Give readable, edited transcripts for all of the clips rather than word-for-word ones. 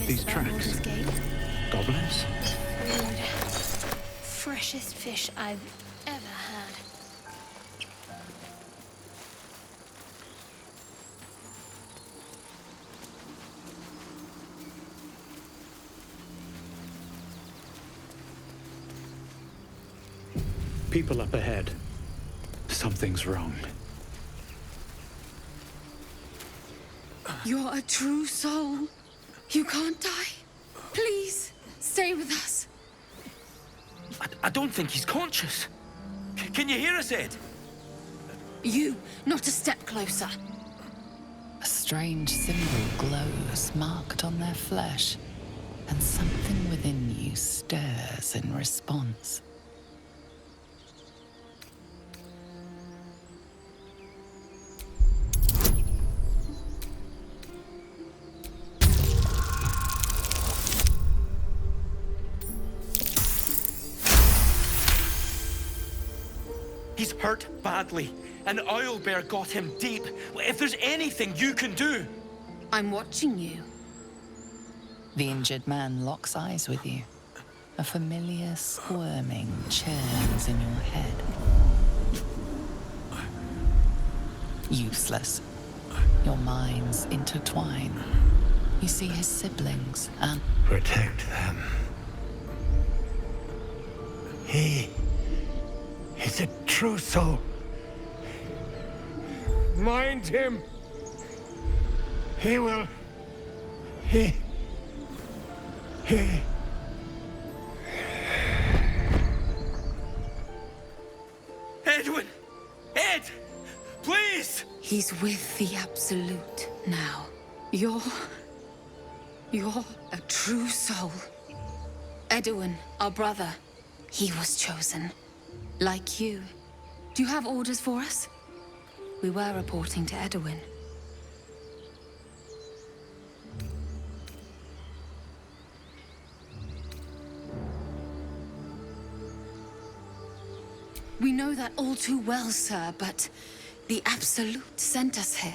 These about tracks. Baldur's Gate. Goblins? Food. Freshest fish I've ever had. People up ahead. Something's wrong. You're a true soul. You can't die. Please, stay with us. I don't think he's conscious. Can you hear us, Ed? You, not a step closer. A strange symbol glows, marked on their flesh, and something within you stirs in response. He's hurt badly. An owlbear got him deep. If there's anything you can do... I'm watching you. The injured man locks eyes with you. A familiar squirming churns in your head. Useless. Your minds intertwine. You see his siblings and... Protect them. He is a true soul. Mind him. He will... He... Edwin! Ed! Please! He's with the Absolute now. You're a true soul. Edwin, our brother, he was chosen. Like you. Do you have orders for us? We were reporting to Edwin. We know that all too well, sir, but the Absolute sent us here.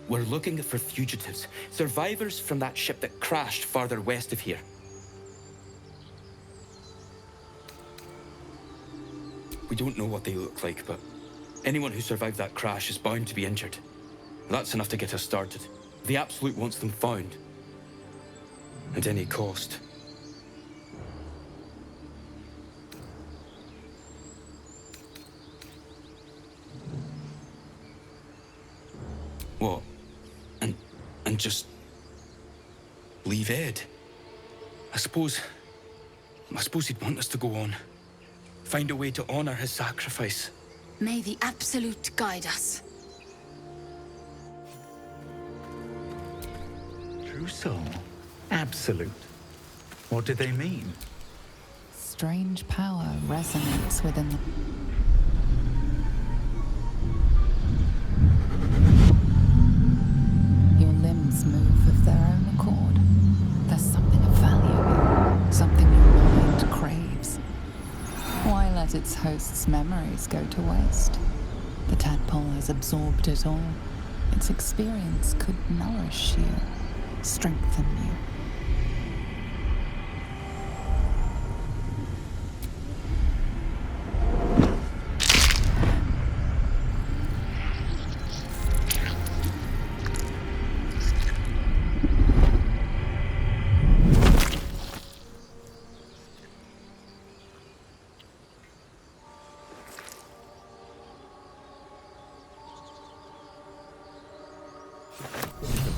We're looking for fugitives. Survivors from that ship that crashed farther west of here. We don't know what they look like, but anyone who survived that crash is bound to be injured. That's enough to get us started. The Absolute wants them found. At any cost. What? And just... leave Ed? I suppose he'd want us to go on. Find a way to honor his sacrifice. May the Absolute guide us. True soul? Absolute? What do they mean? Strange power resonates within the... Your limbs move of their own accord. There's something of value, something your mind craves. Why let its host's memories go to waste? The tadpole has absorbed it all. Its experience could nourish you, strengthen you.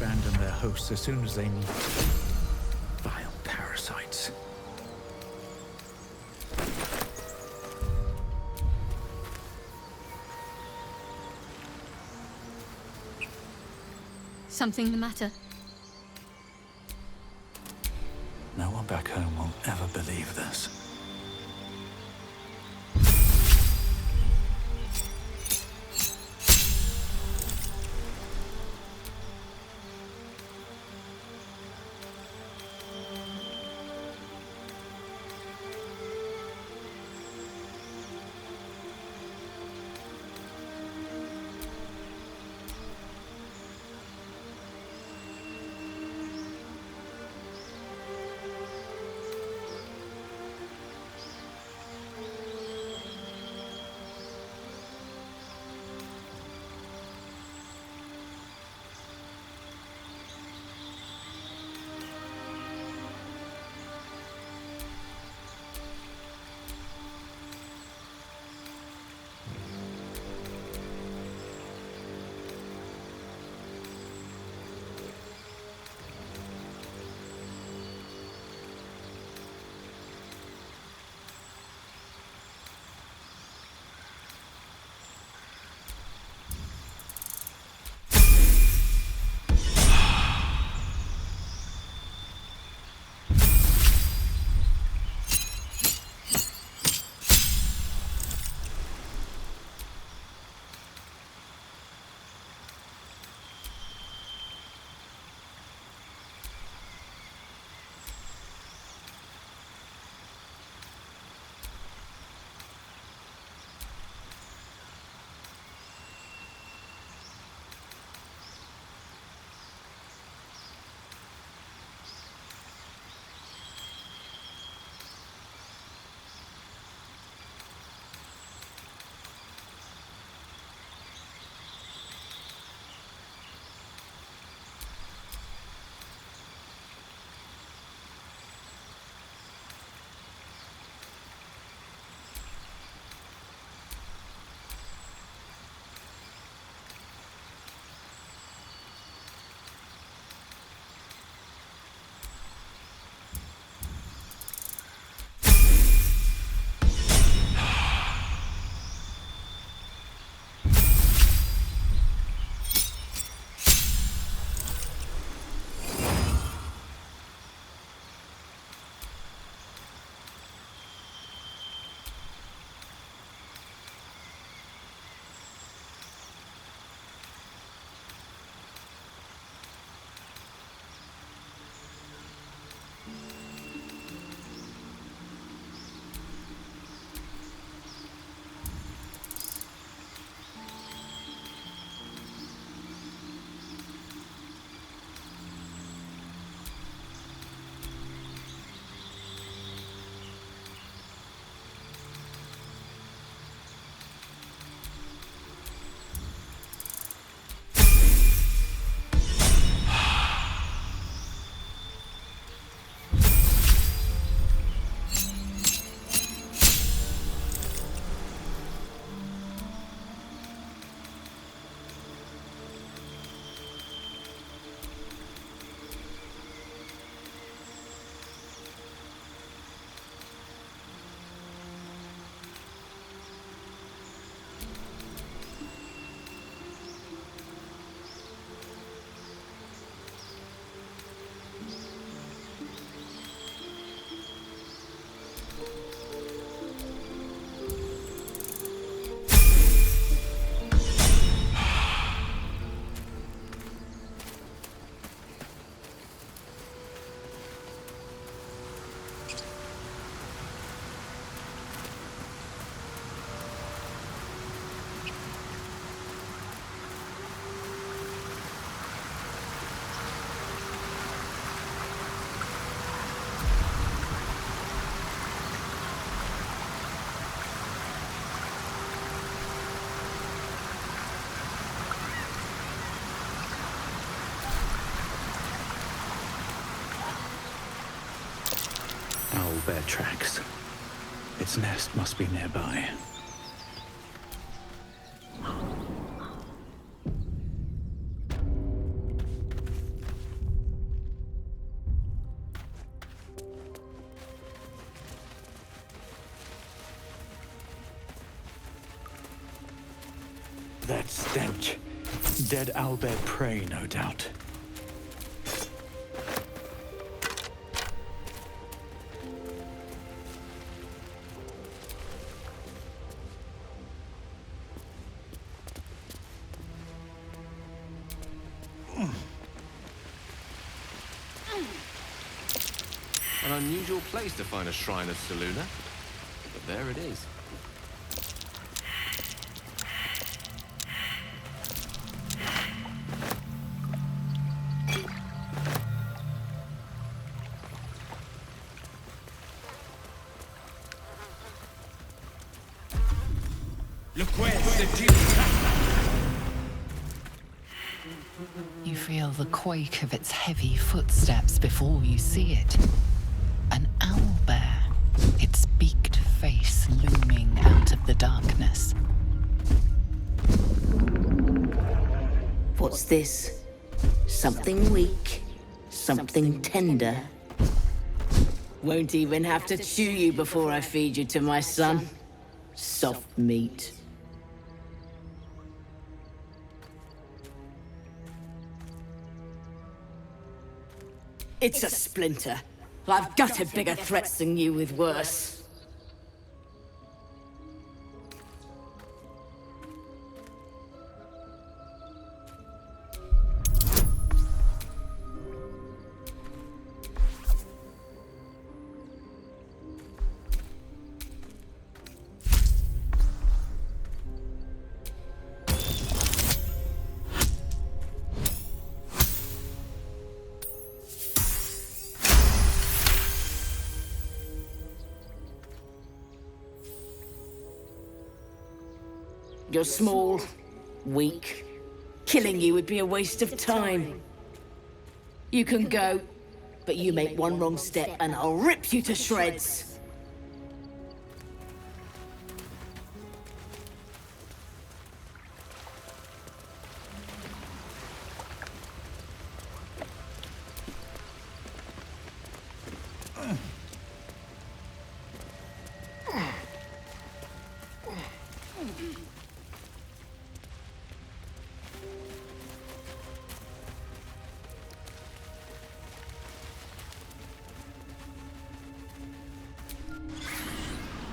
Abandon their hosts as soon as they need. Vile parasites. Something the matter? No one back home will ever believe this. owlbear tracks. Its nest must be nearby. That stench. Dead owlbear prey, no doubt. An unusual place to find a shrine of Selûne, but there it is. You feel the quake of its heavy footsteps before you see it. An owlbear, its beaked face looming out of the darkness. What's this? Something weak, something tender. Won't even have to chew you before I feed you to my son. Soft meat. It's a splinter. I've gutted bigger threats than you with worse. You're small, weak. Killing you would be a waste of time. You can go, but you make one wrong step and I'll rip you to shreds.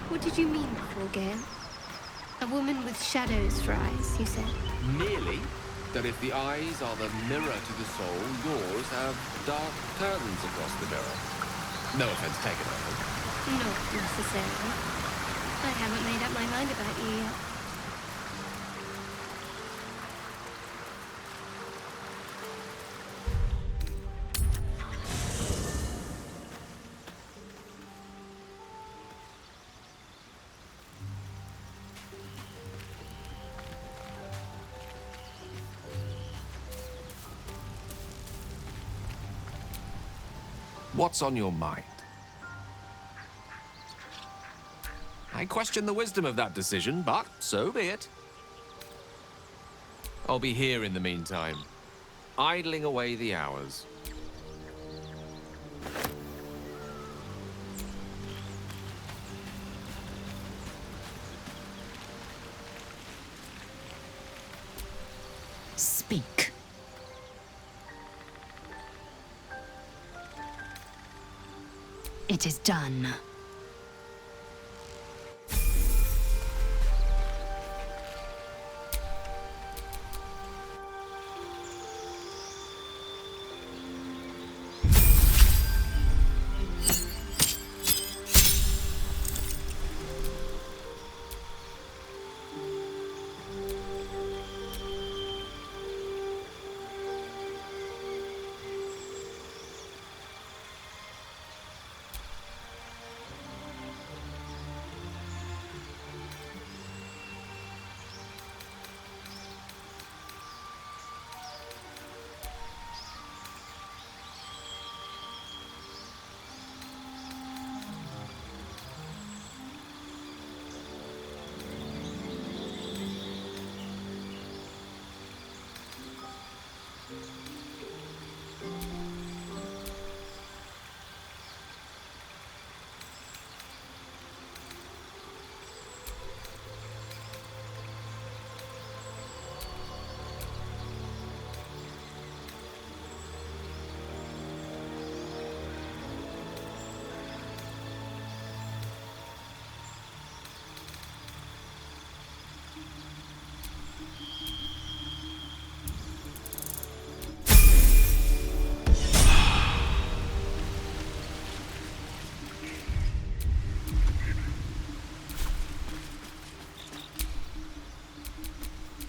What did you mean before, Gale? A woman with shadows for eyes, you said? Merely that if the eyes are the mirror to the soul, yours have dark curtains across the mirror. No offense taken, I hope. Not necessarily. I haven't made up my mind about you yet. What's on your mind? I question the wisdom of that decision, but so be it. I'll be here in the meantime, idling away the hours. Speak. It is done.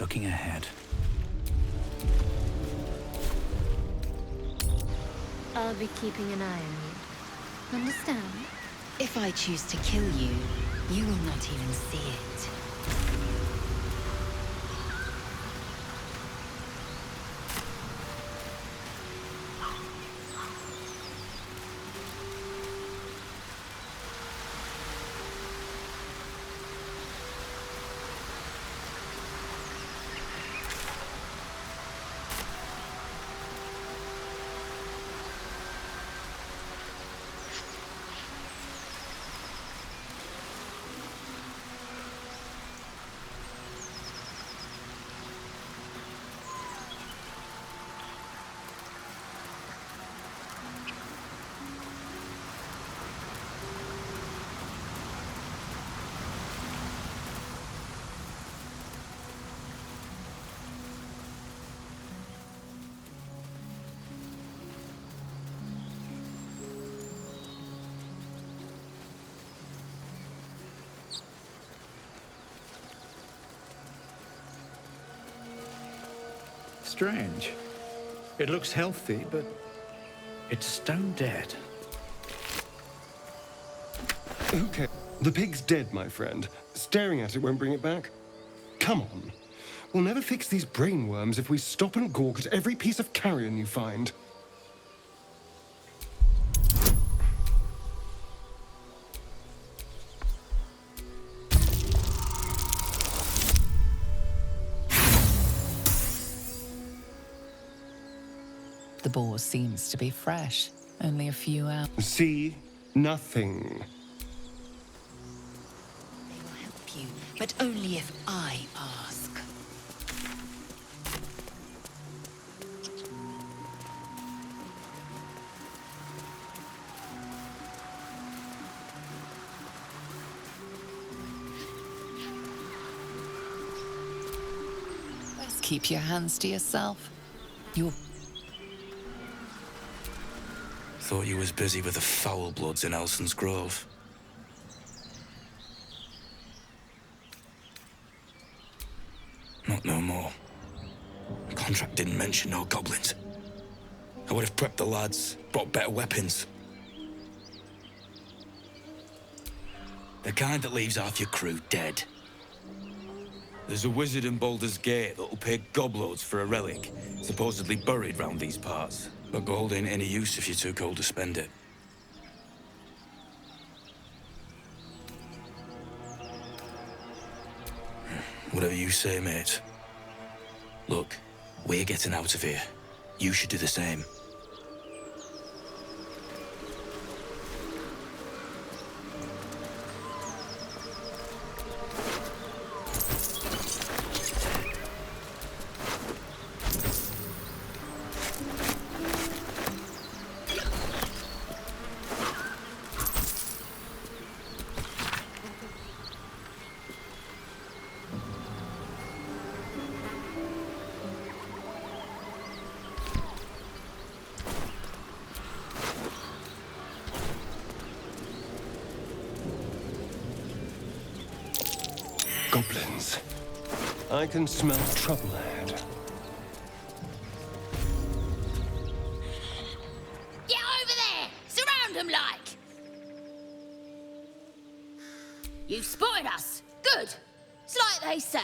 Looking ahead. I'll be keeping an eye on you. Understand? If I choose to kill you, you will not even see it. Strange. It looks healthy, but it's stone dead. Okay, the pig's dead, my friend. Staring at it won't bring it back. Come on. We'll never fix these brainworms if we stop and gawk at every piece of carrion you find. The boar seems to be fresh. Only a few hours. See? Nothing. They will help you, but only if I ask. Best keep your hands to yourself. You're Thought you was busy with the foul bloods in Elson's Grove. Not no more. The contract didn't mention no goblins. I would have prepped the lads, brought better weapons. The kind that leaves half your crew dead. There's a wizard in Baldur's Gate that'll pay gobloads for a relic, supposedly buried round these parts. But gold ain't any use if you're too cold to spend it. Whatever you say, mate. Look, we're getting out of here. You should do the same. Goblins. I can smell trouble ahead. Get over there! Surround them like! You've spotted us. Good. It's like they say.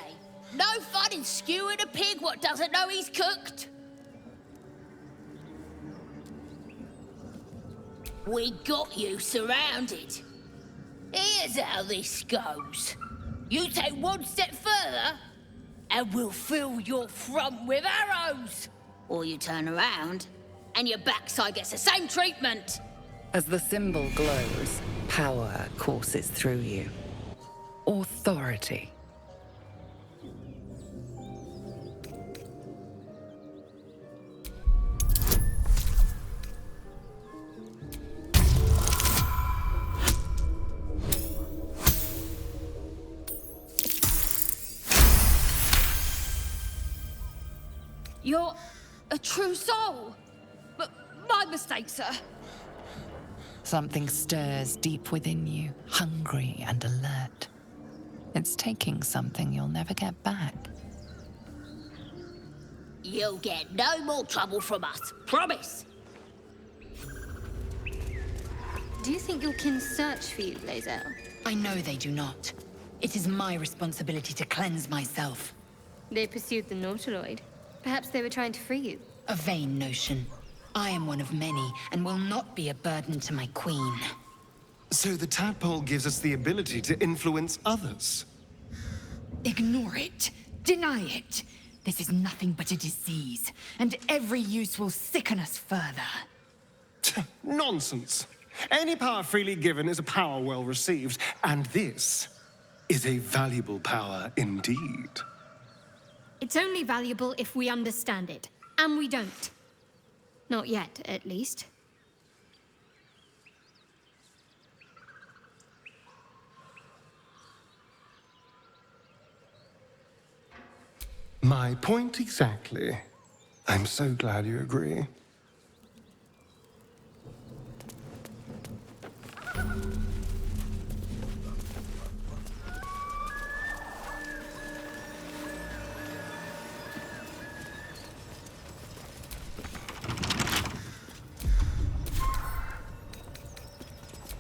No fun in skewing a pig what doesn't know he's cooked. We got you surrounded. Here's how this goes. You take one step further, and we'll fill your front with arrows. Or you turn around, and your backside gets the same treatment. As the symbol glows, power courses through you. Authority. You're a true soul. But my mistake, sir. Something stirs deep within you, hungry and alert. It's taking something you'll never get back. You'll get no more trouble from us. Promise. Do you think your kin search for you, Lae'zel? I know they do not. It is my responsibility to cleanse myself. They pursued the Nautiloid. Perhaps they were trying to free you. A vain notion. I am one of many, and will not be a burden to my queen. So the tadpole gives us the ability to influence others. Ignore it. Deny it. This is nothing but a disease, and every use will sicken us further. Nonsense. Any power freely given is a power well received, and this is a valuable power indeed. It's only valuable if we understand it. And we don't. Not yet, at least. My point exactly. I'm so glad you agree.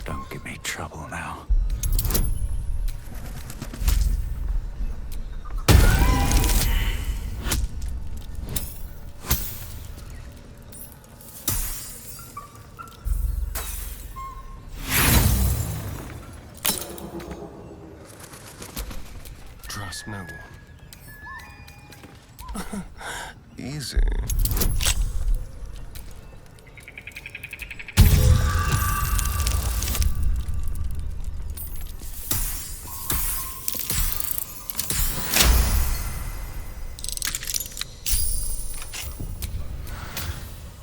Don't give me trouble now. Trust no one. Easy.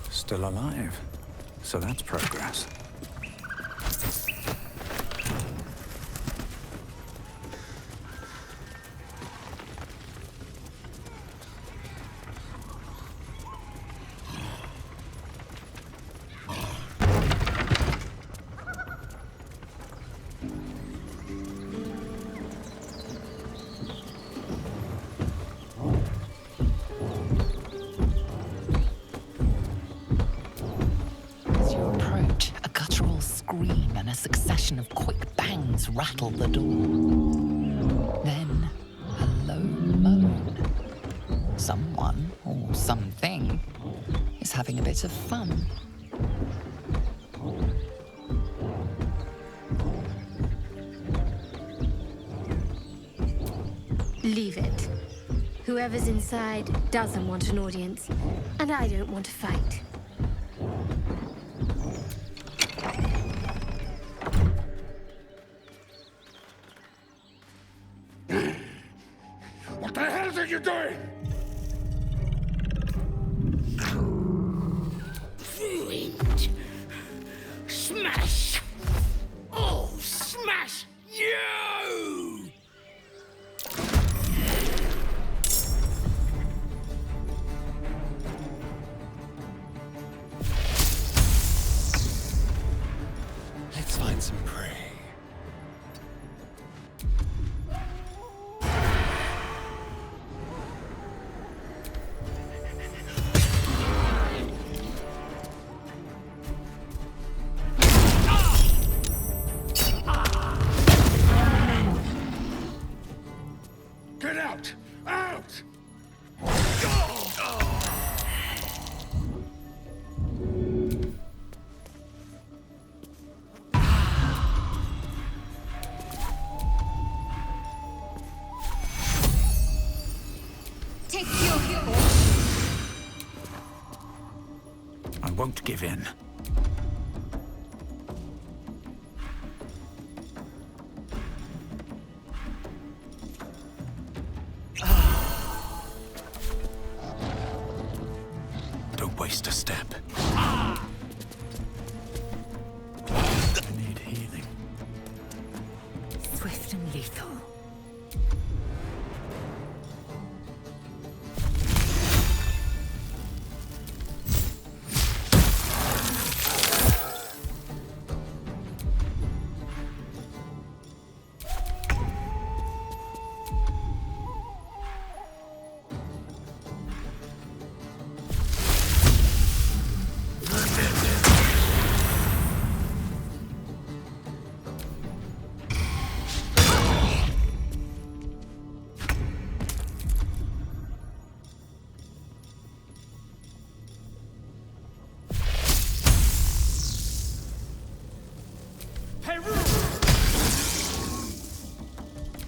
Still alive. So that's progress. As you approach, a guttural scream and a succession of quick bangs rattle the door. Then, a low moan. Someone, or something, is having a bit of fun. Leave it. Whoever's inside doesn't want an audience, and I don't want to fight. What the hell are you doing? Ruined. Smash! Oh, smash you! won't give in. Don't waste a step. I need healing. Swift and lethal.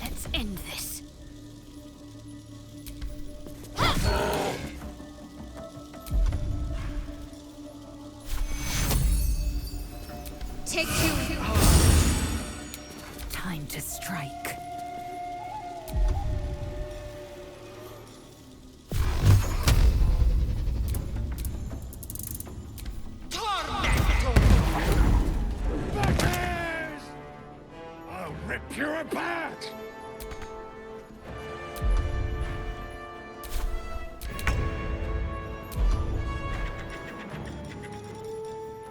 Let's end this. Take two. Time to strike. I'll rip you apart!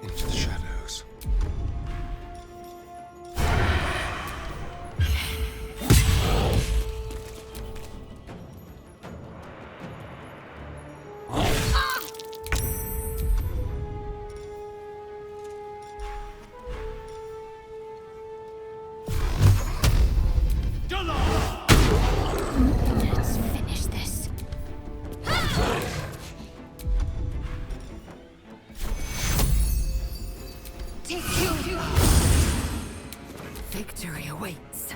Into the shadows. Let's finish this. Take two. Victory awaits.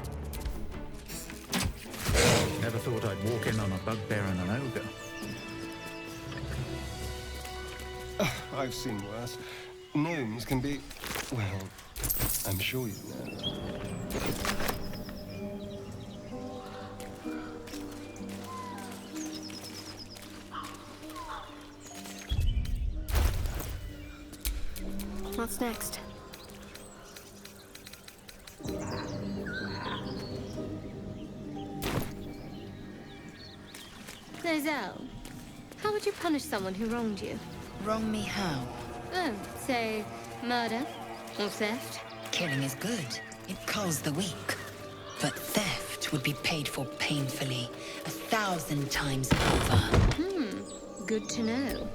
Never thought I'd walk in on a bugbear and an ogre. I've seen worse. Gnomes can be, well, I'm sure you know. What's next? Nozel, how would you punish someone who wronged you? Wrong me how? Oh, say, murder or theft? Killing is good. It culls the weak. But theft would be paid for painfully, 1,000 times over. Good to know.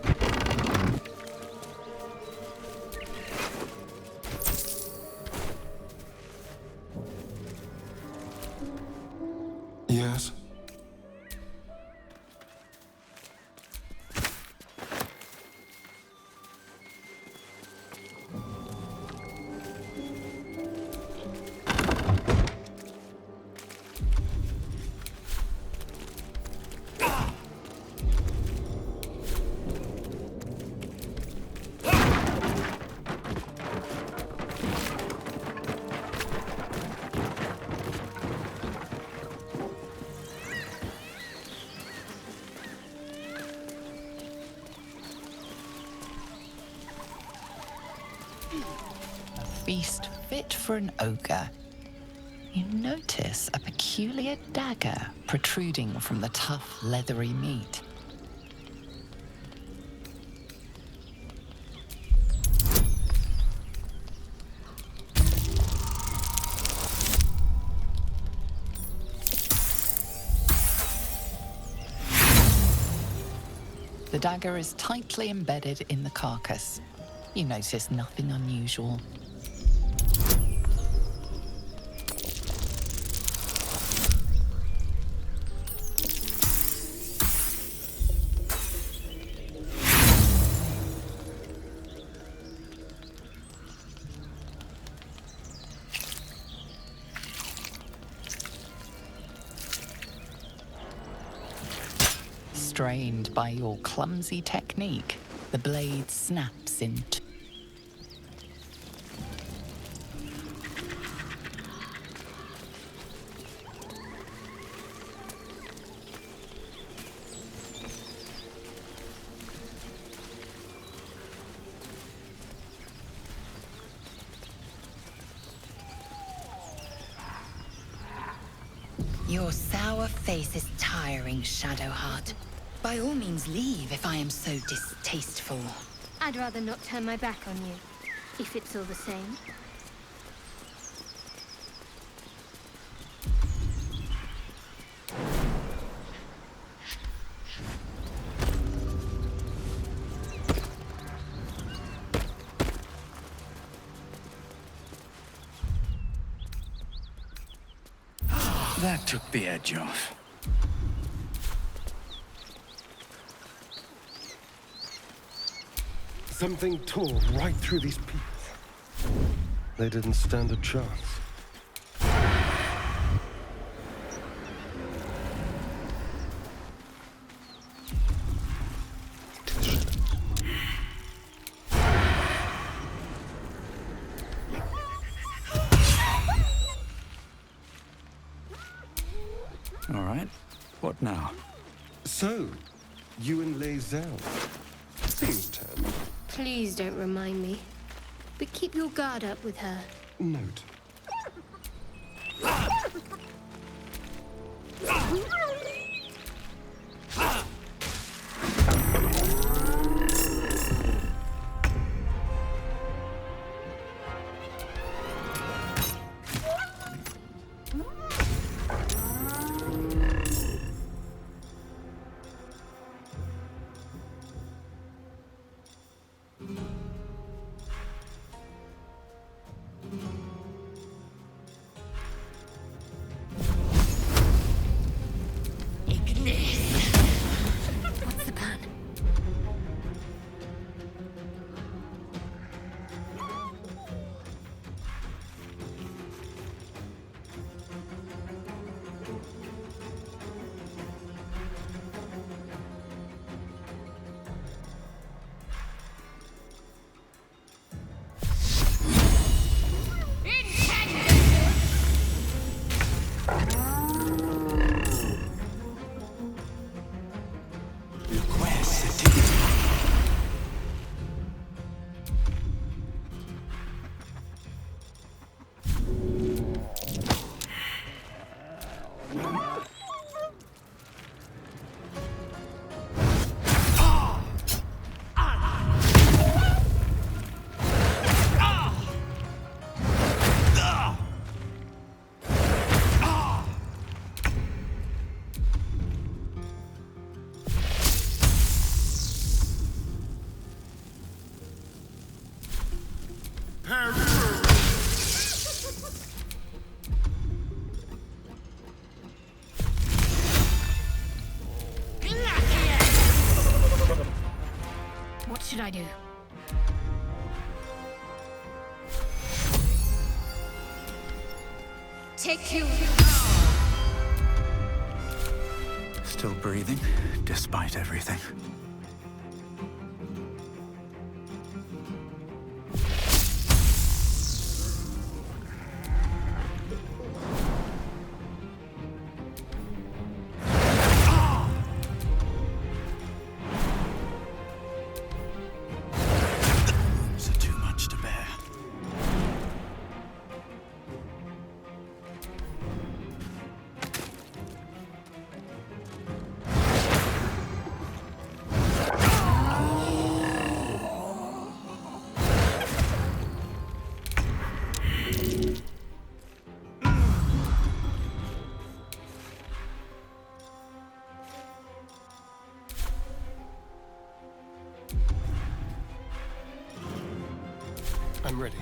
Yes? Feast fit for an ogre. You notice a peculiar dagger protruding from the tough, leathery meat. The dagger is tightly embedded in the carcass. You notice nothing unusual. Strained by your clumsy technique, The blade snaps in two. Your sour face is tiring, Shadowheart. By all means leave if I am so distasteful. I'd rather not turn my back on you, if it's all the same. That took the edge off. Something tore right through these people. They didn't stand a chance. All right. What now? So, you and Lae'zel. Things turned. Please don't remind me. But keep your guard up with her. Note. What's the plan? What should I do? Take you. Still breathing, despite everything. I'm ready.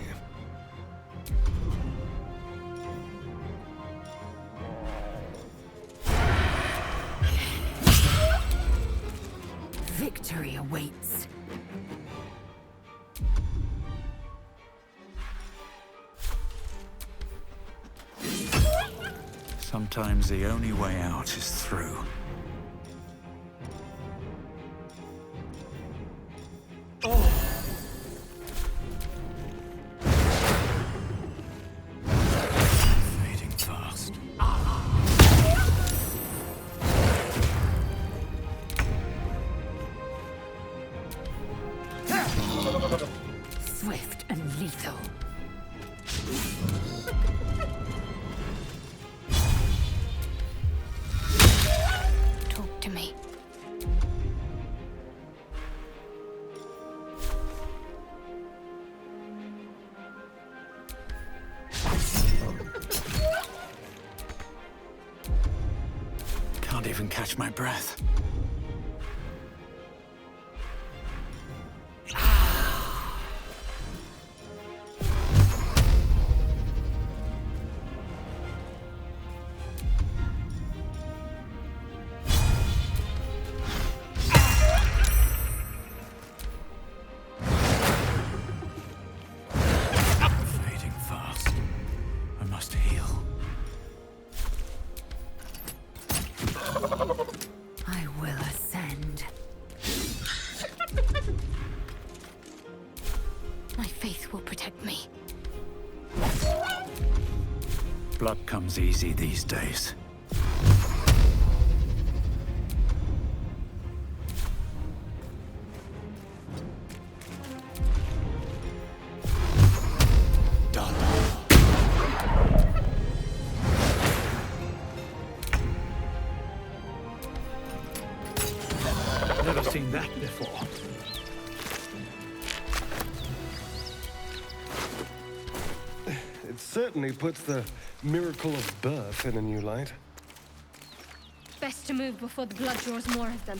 Victory awaits. Sometimes the only way out is through. even catch my breath. Fading fast. I must heal. I will ascend. My faith will protect me. Blood comes easy these days. Never seen that before. It certainly puts the miracle of birth in a new light. Best to move before the blood draws more of them.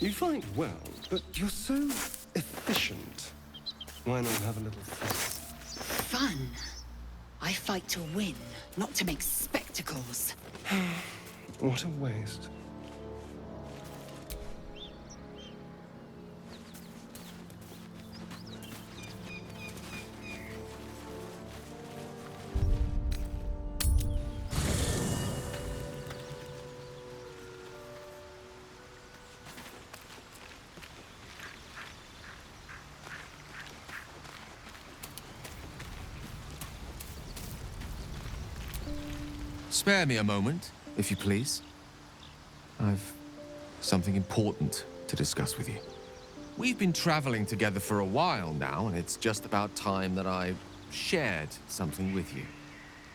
You fight well, but you're so efficient. Why not have a little fun? Fun? I fight to win, not to make spectacles. What a waste. Spare me a moment, if you please. I've something important to discuss with you. We've been traveling together for a while now, and it's just about time that I shared something with you.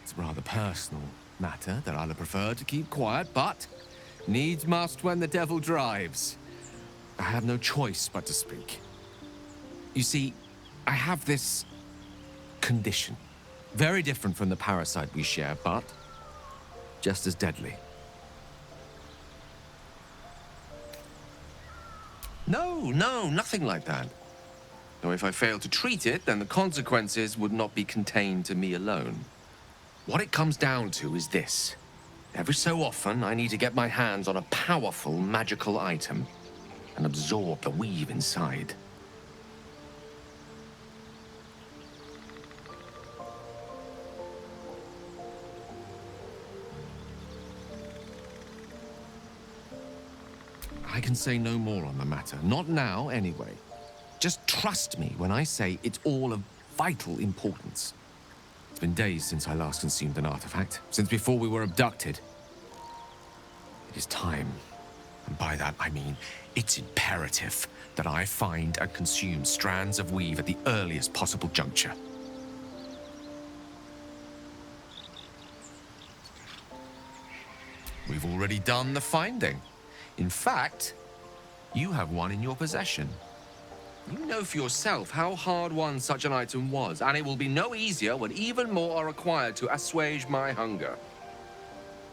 It's a rather personal matter that I'd have preferred to keep quiet, but needs must when the devil drives. I have no choice but to speak. You see, I have this condition. Very different from the parasite we share, but just as deadly. No, nothing like that. Though if I fail to treat it, then the consequences would not be contained to me alone. What it comes down to is this. Every so often, I need to get my hands on a powerful magical item and absorb the weave inside. I can say no more on the matter. Not now, anyway. Just trust me when I say it's all of vital importance. It's been days since I last consumed an artifact, since before we were abducted. It is time, and by that I mean it's imperative that I find and consume strands of weave at the earliest possible juncture. We've already done the finding. In fact, you have one in your possession. You know for yourself how hard-won such an item was, and it will be no easier when even more are required to assuage my hunger.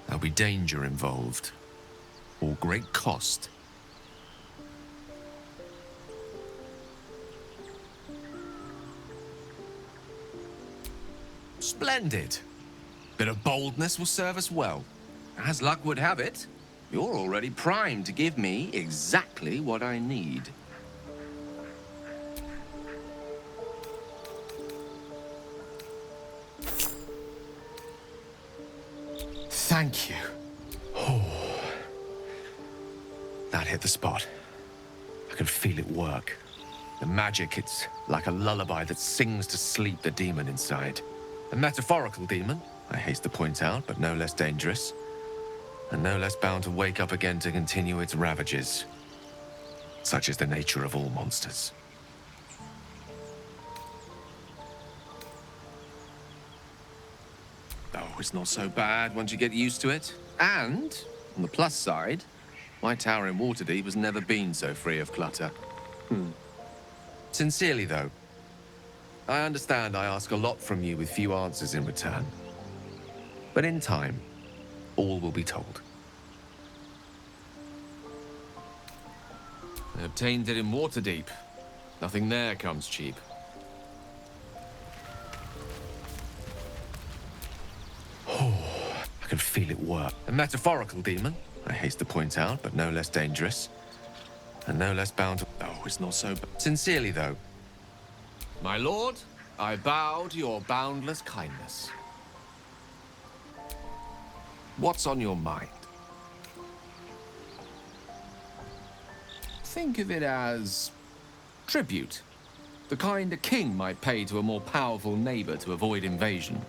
There'll be danger involved, or great cost. Splendid. Bit of boldness will serve us well. As luck would have it, you're already primed to give me exactly what I need. Thank you. Oh. That hit the spot. I can feel it work. The magic, it's like a lullaby that sings to sleep the demon inside. A metaphorical demon, I haste to point out, but no less dangerous. And no less bound to wake up again to continue its ravages. Such is the nature of all monsters. it's not so bad once you get used to it. And, on the plus side, my tower in Waterdeep has never been so free of clutter. Sincerely, though, I understand I ask a lot from you with few answers in return. But in time, all will be told. I obtained it in Waterdeep. Nothing there comes cheap. I can feel it work. A metaphorical demon, I haste to point out, but no less dangerous. And no less bound to... Oh, it's not so... Sincerely, though. My lord, I bow to your boundless kindness. What's on your mind? Think of it as... tribute. The kind a king might pay to a more powerful neighbor to avoid invasion.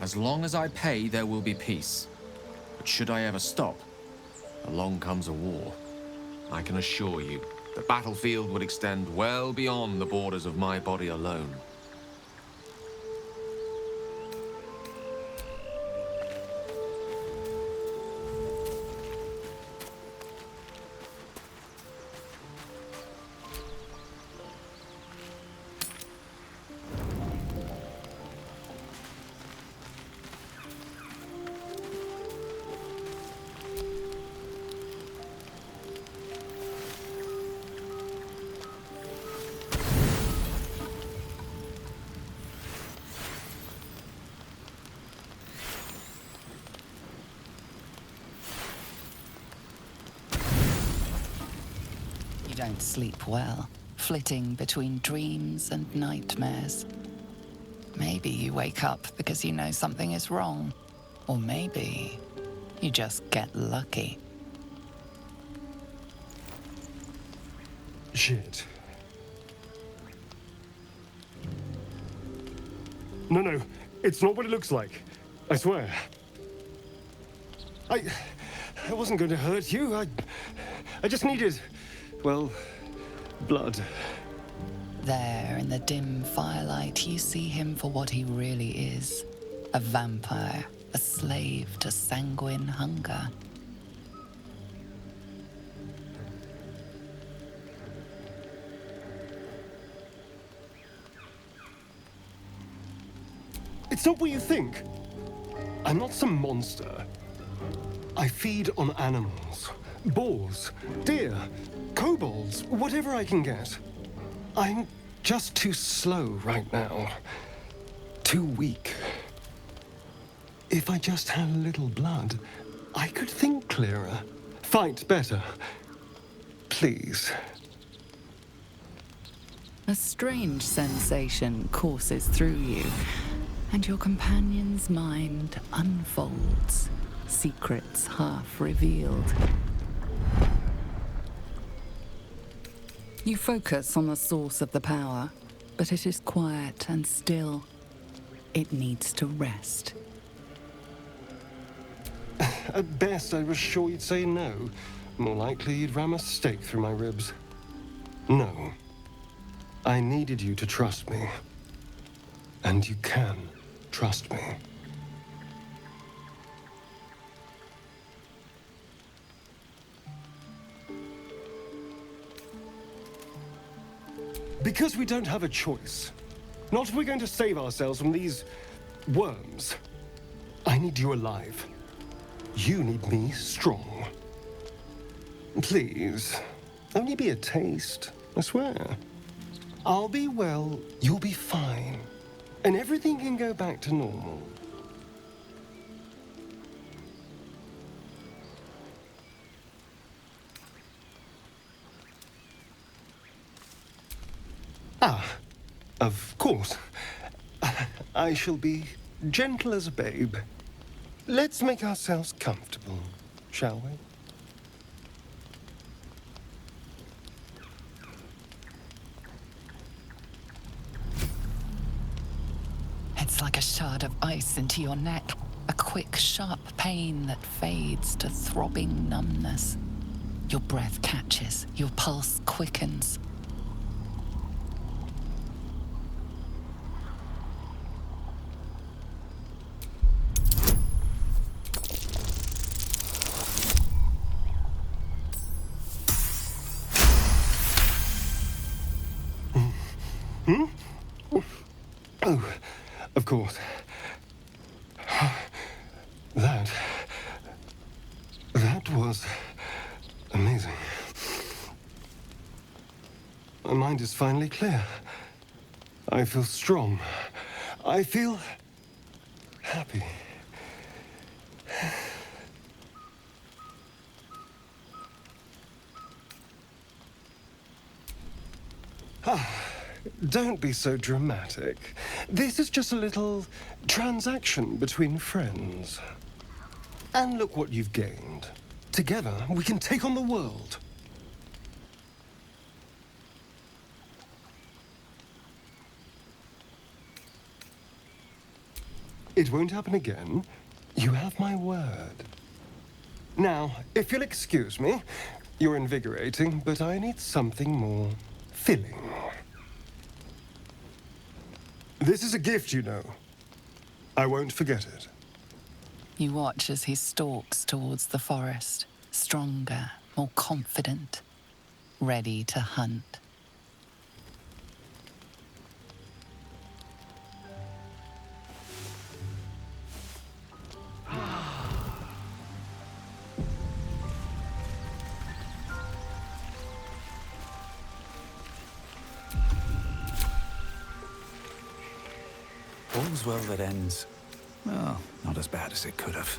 As long as I pay, there will be peace. But should I ever stop, along comes a war. I can assure you, the battlefield would extend well beyond the borders of my body alone. You don't sleep well, flitting between dreams and nightmares. Maybe you wake up because you know something is wrong. Or maybe you just get lucky. Shit. No, it's not what it looks like. I swear. I wasn't going to hurt you. I just needed, well, blood. There, in the dim firelight, you see him for what he really is. A vampire, a slave to sanguine hunger. It's not what you think. I'm not some monster. I feed on animals. Boars, deer, kobolds, whatever I can get. I'm just too slow right now. Too weak. If I just had a little blood, I could think clearer, fight better. Please. A strange sensation courses through you, and your companion's mind unfolds, secrets half revealed. You focus on the source of the power, but it is quiet and still. It needs to rest. At best, I was sure you'd say no. More likely, you'd ram a stake through my ribs. No. I needed you to trust me. And you can trust me. Because we don't have a choice. Not if we're going to save ourselves from these worms. I need you alive. You need me strong. Please, only be a taste, I swear. I'll be well, you'll be fine. And everything can go back to normal. Ah, of course. I shall be gentle as a babe. Let's make ourselves comfortable, shall we? It's like a shard of ice into your neck, a quick, sharp pain that fades to throbbing numbness. Your breath catches, your pulse quickens. course. That was amazing. My mind is finally clear. I feel strong. I feel happy. Don't be so dramatic. This is just a little transaction between friends. And look what you've gained. Together, we can take on the world. It won't happen again. You have my word. Now, if you'll excuse me, you're invigorating, but I need something more filling. This is a gift, you know. I won't forget it. You watch as he stalks towards the forest, stronger, more confident, ready to hunt. All's well that ends. Well, not as bad as it could have.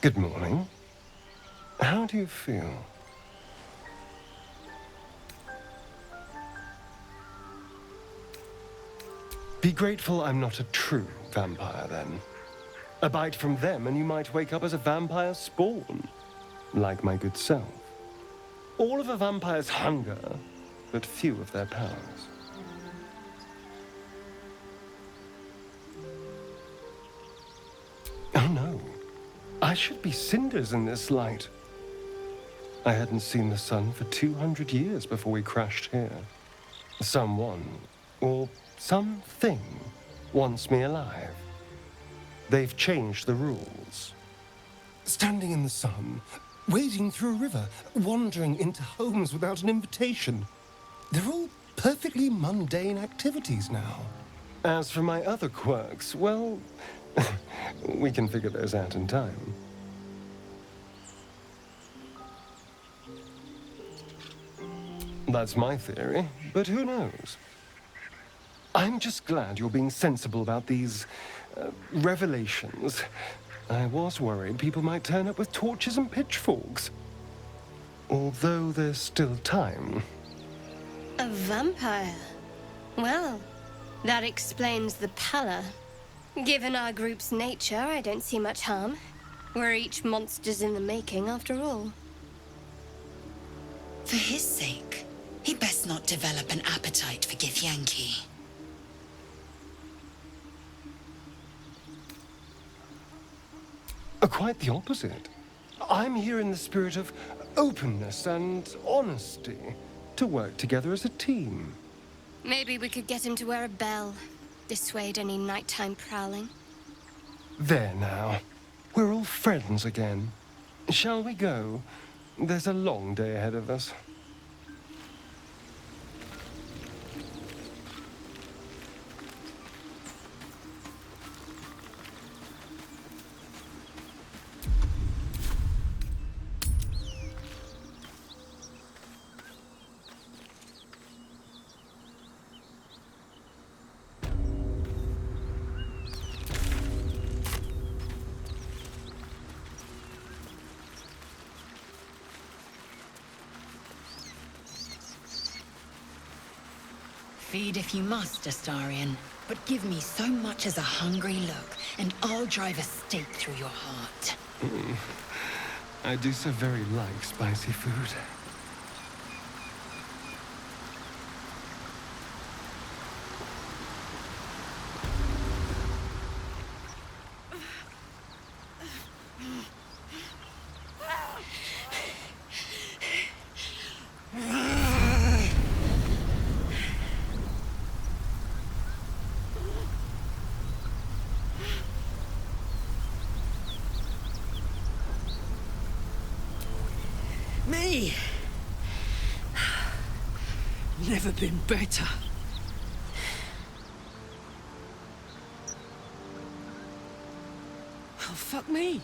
Good morning. How do you feel? Be grateful I'm not a true vampire, then. A bite from them and you might wake up as a vampire spawn, like my good self. All of a vampire's hunger, but few of their powers. Oh no, I should be cinders in this light. I hadn't seen the sun for 200 years before we crashed here. Someone, or something, wants me alive. They've changed the rules. Standing in the sun, wading through a river, wandering into homes without an invitation. They're all perfectly mundane activities now. As for my other quirks, well, we can figure those out in time. That's my theory, but who knows? I'm just glad you're being sensible about these revelations. I was worried people might turn up with torches and pitchforks. Although there's still time. A vampire? Well, that explains the pallor. Given our group's nature, I don't see much harm. We're each monsters in the making, after all. For his sake, he best not develop an appetite for Githyanki. Quite the opposite. I'm here in the spirit of openness and honesty, to work together as a team. Maybe we could get him to wear a bell. Dissuade any nighttime prowling. There now. We're all friends again. Shall we go? There's a long day ahead of us. Feed if you must, Astarion, but give me so much as a hungry look, and I'll drive a stake through your heart. I do so very like spicy food. Me! Never been better. Oh, fuck me.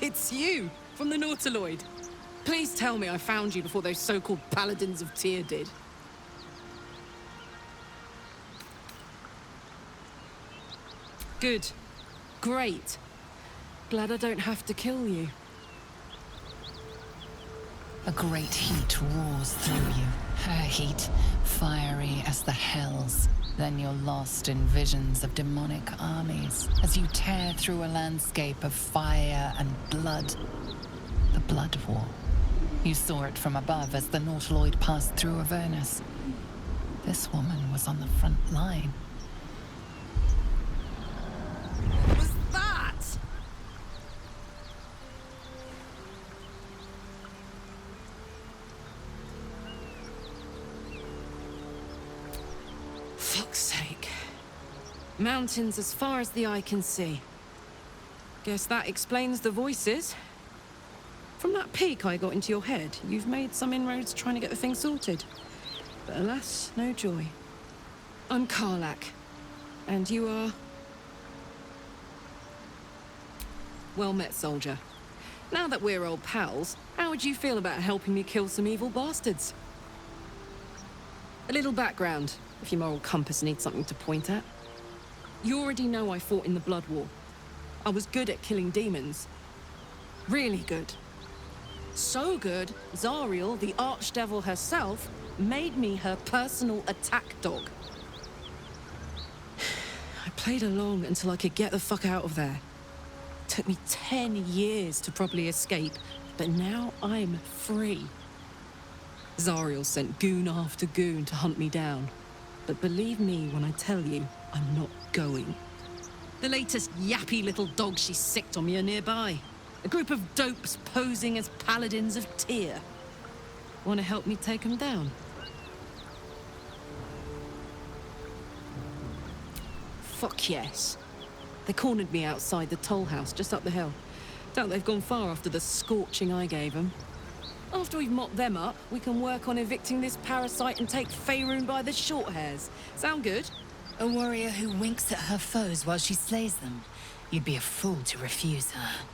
It's you, from the Nautiloid. Please tell me I found you before those so-called Paladins of Tyr did. Good. Great. Glad I don't have to kill you. A great heat roars through you. Her heat, fiery as the hells. Then you're lost in visions of demonic armies as you tear through a landscape of fire and blood. The Blood War. You saw it from above as the Nautiloid passed through Avernus. This woman was on the front line. What was that? Fuck's sake. Mountains as far as the eye can see. Guess that explains the voices. From that peek I got into your head, you've made some inroads trying to get the thing sorted. But alas, no joy. I'm Karlach. And you are... Well met, soldier. Now that we're old pals, how would you feel about helping me kill some evil bastards? A little background, if your moral compass needs something to point at. You already know I fought in the Blood War. I was good at killing demons. Really good. So good, Zariel, the archdevil herself, made me her personal attack dog. I played along until I could get the fuck out of there. Took me 10 years to properly escape, but now I'm free. Zariel sent goon after goon to hunt me down. But believe me when I tell you, I'm not going. The latest yappy little dog she sicked on me are nearby. A group of dopes posing as Paladins of Tyr. Want to help me take them down? Fuck yes. They cornered me outside the toll house just up the hill. Doubt they've gone far after the scorching I gave them. After we've mopped them up, we can work on evicting this parasite and take Faerun by the short hairs. Sound good? A warrior who winks at her foes while she slays them. You'd be a fool to refuse her.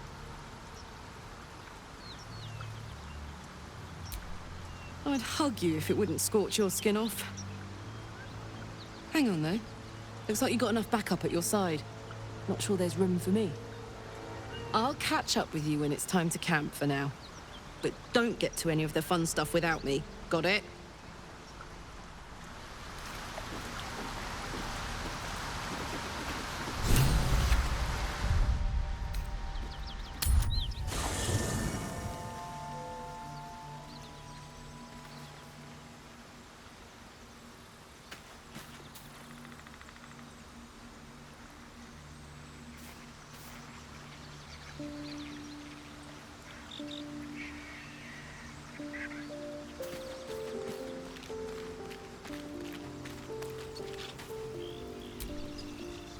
I'd hug you if it wouldn't scorch your skin off. Hang on, though. Looks like you got enough backup at your side. Not sure there's room for me. I'll catch up with you when it's time to camp for now. But don't get to any of the fun stuff without me. Got it?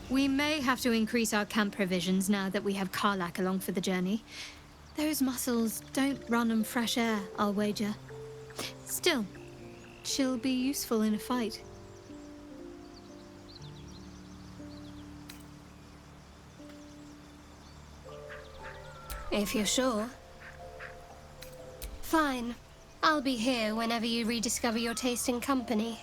We may have to increase our camp provisions now that we have Karlach along for the journey. Those muscles don't run on fresh air, I'll wager. Still, she'll be useful in a fight. If you're sure. Fine. I'll be here whenever you rediscover your taste in company.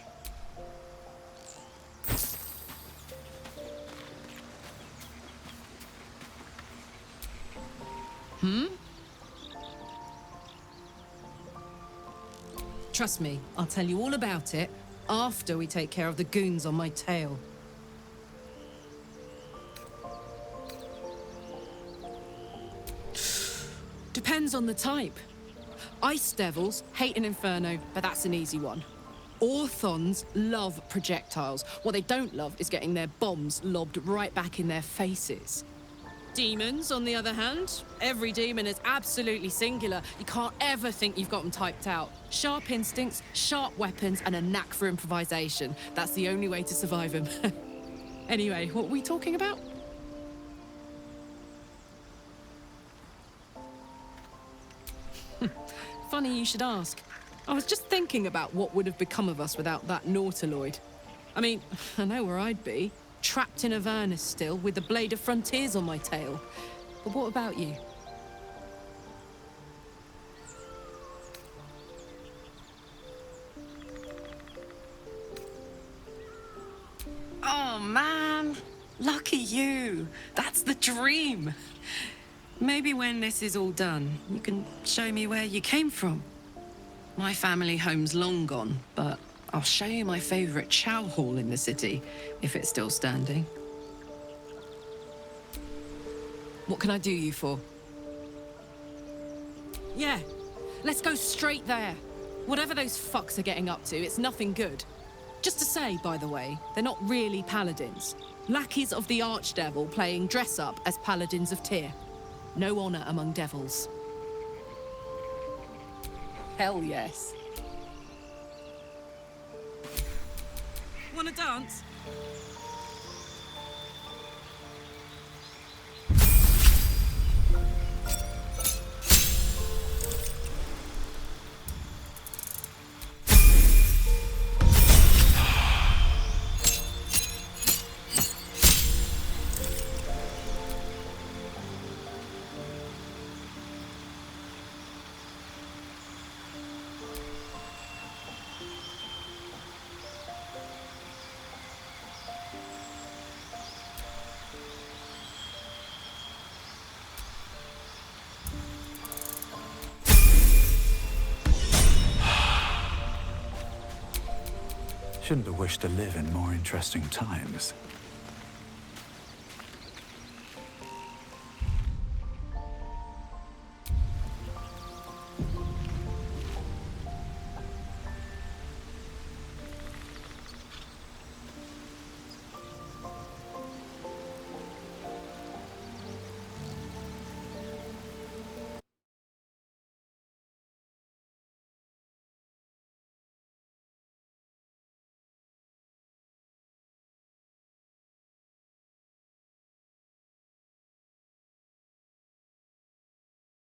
Trust me, I'll tell you all about it after we take care of the goons on my tail. Depends on the type. Ice devils hate an inferno, but that's an easy one. Orthons love projectiles. What they don't love is getting their bombs lobbed right back in their faces. Demons, on the other hand, every demon is absolutely singular. You can't ever think you've got them typed out. Sharp instincts, sharp weapons, and a knack for improvisation. That's the only way to survive them. Anyway, what were we talking about? Funny you should ask. I was just thinking about what would have become of us without that Nautiloid. I mean, I know where I'd be. Trapped in Avernus still, with the Blade of Frontiers on my tail. But what about you? Oh, man. Lucky you. That's the dream. Maybe when this is all done, you can show me where you came from. My family home's long gone, but I'll show you my favorite chow hall in the city, if it's still standing. What can I do you for? Yeah, let's go straight there. Whatever those fucks are getting up to, it's nothing good. Just to say, by the way, they're not really paladins. Lackeys of the Archdevil playing dress-up as paladins of Tyr. No honor among devils. Hell yes. Wanna dance? Shouldn't have wished to live in more interesting times.